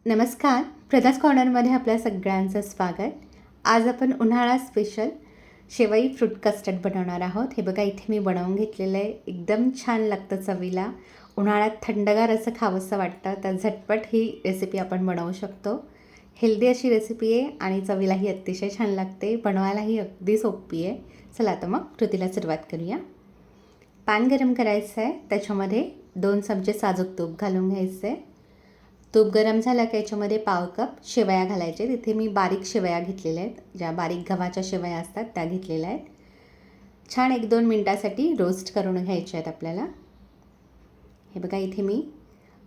नमस्कार, प्रदास कॉर्नरमध्ये आपल्या सगळ्यांचं स्वागत. आज आपण उन्हाळा स्पेशल शेवई फ्रूट कस्टर्ड बनवणार आहोत. हे बघा, इथे मी बनवून घेतलेलं आहे. एकदम छान लागतं चवीला. उन्हाळ्यात थंडगार असं खावंसं वाटतं, तर झटपट ही रेसिपी आपण बनवू शकतो. हेल्दी अशी रेसिपी आहे आणि चवीलाही अतिशय छान लागते. बनवायलाही अगदी सोपी आहे. चला आता मग कृतीला सुरुवात करूया. पॅन गरम करायचं आहे. त्याच्यामध्ये 2 चमचे साजूक तूप घालून घ्यायचं आहे. तूप गरम झालं की याच्यामध्ये पाव कप शेवया घालायचे. तिथे मी बारीक शेवया घेतलेल्या आहेत, ज्या बारीक गव्हाच्या शेवया असतात त्या घेतलेल्या आहेत. छान 1-2 मिनटासाठी रोस्ट करून घ्यायच्या आहेत आपल्याला. हे बघा, इथे मी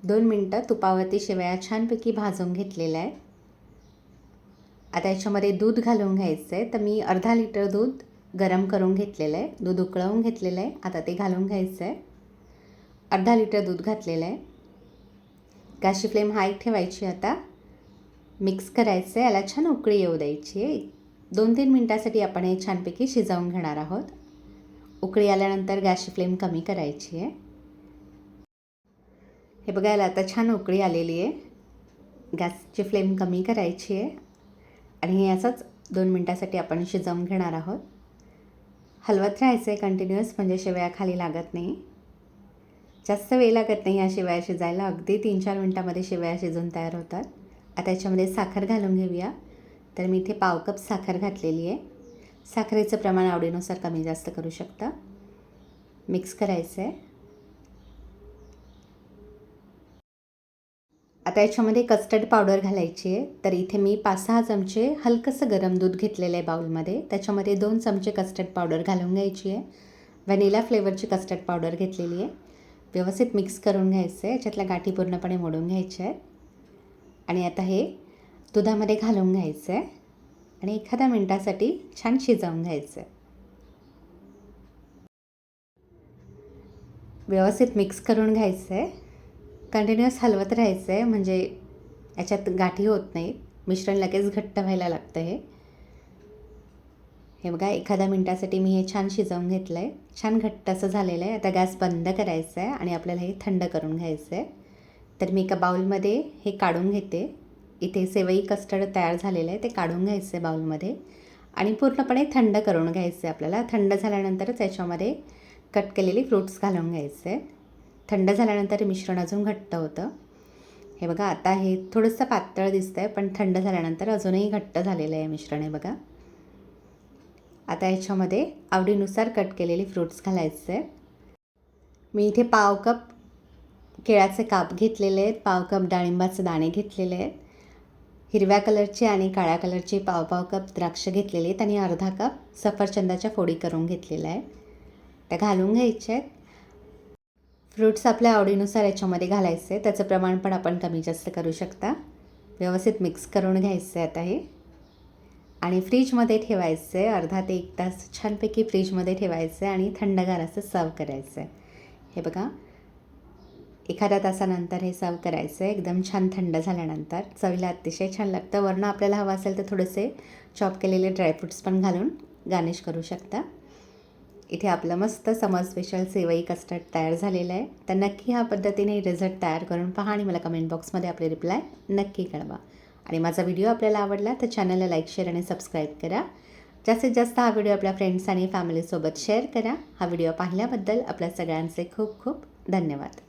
2 मिनटं तुपावरती शेवया छानपैकी भाजून घेतलेल्या आहेत. आता याच्यामध्ये दूध घालून घ्यायचं आहे. तर मी अर्धा लिटर दूध गरम करून घेतलेलं आहे. दूध उकळवून घेतलेलं आहे. आता ते घालून घ्यायचं आहे. अर्धा लिटर दूध घातलेलं आहे. गॅसची फ्लेम हाय ठेवायची. आता मिक्स करायचं आहे. याला छान उकळी येऊ द्यायची आहे. 2-3 मिनटासाठी आपण हे छानपैकी शिजवून घेणार आहोत. उकळी आल्यानंतर गॅसची फ्लेम कमी करायची आहे. हे बघा, याला आता छान उकळी आलेली आहे. गॅसची फ्लेम कमी करायची आहे आणि हे असंच 2 मिनटासाठी आपण शिजवून घेणार आहोत. हलवत राहायचं आहे कंटिन्युअस, म्हणजे शेवया खाली लागत नाही. जास्त वेळ लागत नाही या शेवया शिजायला. अगदी 3-4 मिनटामध्ये शेवया शिजून तयार होतात. आता याच्यामध्ये साखर घालून घेऊया. तर मी इथे पाव कप साखर घातलेली आहे. साखरेचं प्रमाण आवडीनुसार कमी जास्त करू शकता. मिक्स करायचं आहे. आता याच्यामध्ये कस्टर्ड पावडर घालायची आहे. तर इथे मी 5-6 चमचे हलकंसं गरम दूध घेतलेलं आहे बाउलमध्ये. त्याच्यामध्ये 2 चमचे कस्टर्ड पावडर घालून घ्यायची आहे. व्हॅनिला फ्लेवरची कस्टर्ड पावडर घेतलेली आहे. व्यवस्थित मिक्स करून घ्यायचं आहे. याच्यातल्या गाठी पूर्णपणे मोडून घ्यायच्या आहेत आणि आता हे दुधामध्ये घालून घ्यायचं आहे आणि 1 मिनटासाठी छान शिजवून घ्यायचं आहे. व्यवस्थित मिक्स करून घ्यायचं आहे. कंटिन्युअस हलवत राहायचं आहे, म्हणजे याच्यात गाठी होत नाहीत. मिश्रण लगेच घट्ट व्हायला लागतं. हे बघा, 1 मिनटासाठी मी हे छान शिजवून घेतलं आहे. छान घट्ट असं झालेलं आहे. आता गॅस बंद करायचा आहे आणि आपल्याला हे थंड करून घ्यायचं आहे. तर मी एका बाउलमध्ये हे काढून घेते. इथे सेवई कस्टर्ड तयार झालेलं आहे, ते काढून घ्यायचं आहे बाउलमध्ये आणि पूर्णपणे थंड करून घ्यायचं आहे आपल्याला. थंड झाल्यानंतरच याच्यामध्ये कट केलेली फ्रूट्स घालून घ्यायचे. थंड झाल्यानंतर मिश्रण अजून घट्ट होतं. हे बघा, आता हे थोडंसं पातळ दिसतं आहे, पण थंड झाल्यानंतर अजूनही घट्ट झालेलं आहे मिश्रण. हे बघा, आता याच्यामध्ये आवडीनुसार कट केलेली फ्रूट्स घालायचे आहेत. मी इथे पाव कप केळाचे काप घेतलेले आहेत. पाव कप डाळिंबाचे दाणे घेतलेले आहेत. हिरव्या कलरचे आणि काळ्या कलरचे पाव कप द्राक्ष घेतलेले आहेत आणि अर्धा कप सफरचंदाच्या फोडी करून घेतलेल्या आहेत. त्या घालून घ्यायच्या आहेत. फ्रूट्स आपल्या आवडीनुसार याच्यामध्ये घालायचे आहे. त्याचं प्रमाण पण आपण कमी जास्त करू शकता. व्यवस्थित मिक्स करून घ्यायचं आहे आता हे आणि फ्रीजमध्ये ठेवायचं आहे. अर्धा ते 1 तास छानपैकी फ्रीजमध्ये ठेवायचं आहे आणि थंडगार असं सर्व करायचं आहे. हे बघा, 1 तासानंतर हे सर्व करायचं आहे. एकदम छान थंड झाल्यानंतर चवीला अतिशय छान लागतं. वरनं आपल्याला हवं असेल तर थोडेसे चॉप केलेले ड्रायफ्रूट्स पण घालून गार्निश करू शकता. इथे आपलं मस्त समर स्पेशल सेवई कस्टर्ड तयार झालेलं आहे. तर नक्की ह्या पद्धतीने रिझल्ट तयार करून पहा आणि मला कमेंट बॉक्समध्ये आपले रिप्लाय नक्की कळवा. आणि माझा व्हिडिओ आपल्याला आवडला तर चॅनलला लाईक, शेअर आणि सबस्क्राईब करा. जास्तीत जास्त हा व्हिडिओ आपल्या फ्रेंड्स आणि फॅमिलीसोबत शेअर करा. हा व्हिडिओ पाहिल्याबद्दल आपल्या सगळ्यांचे खूप खूप धन्यवाद.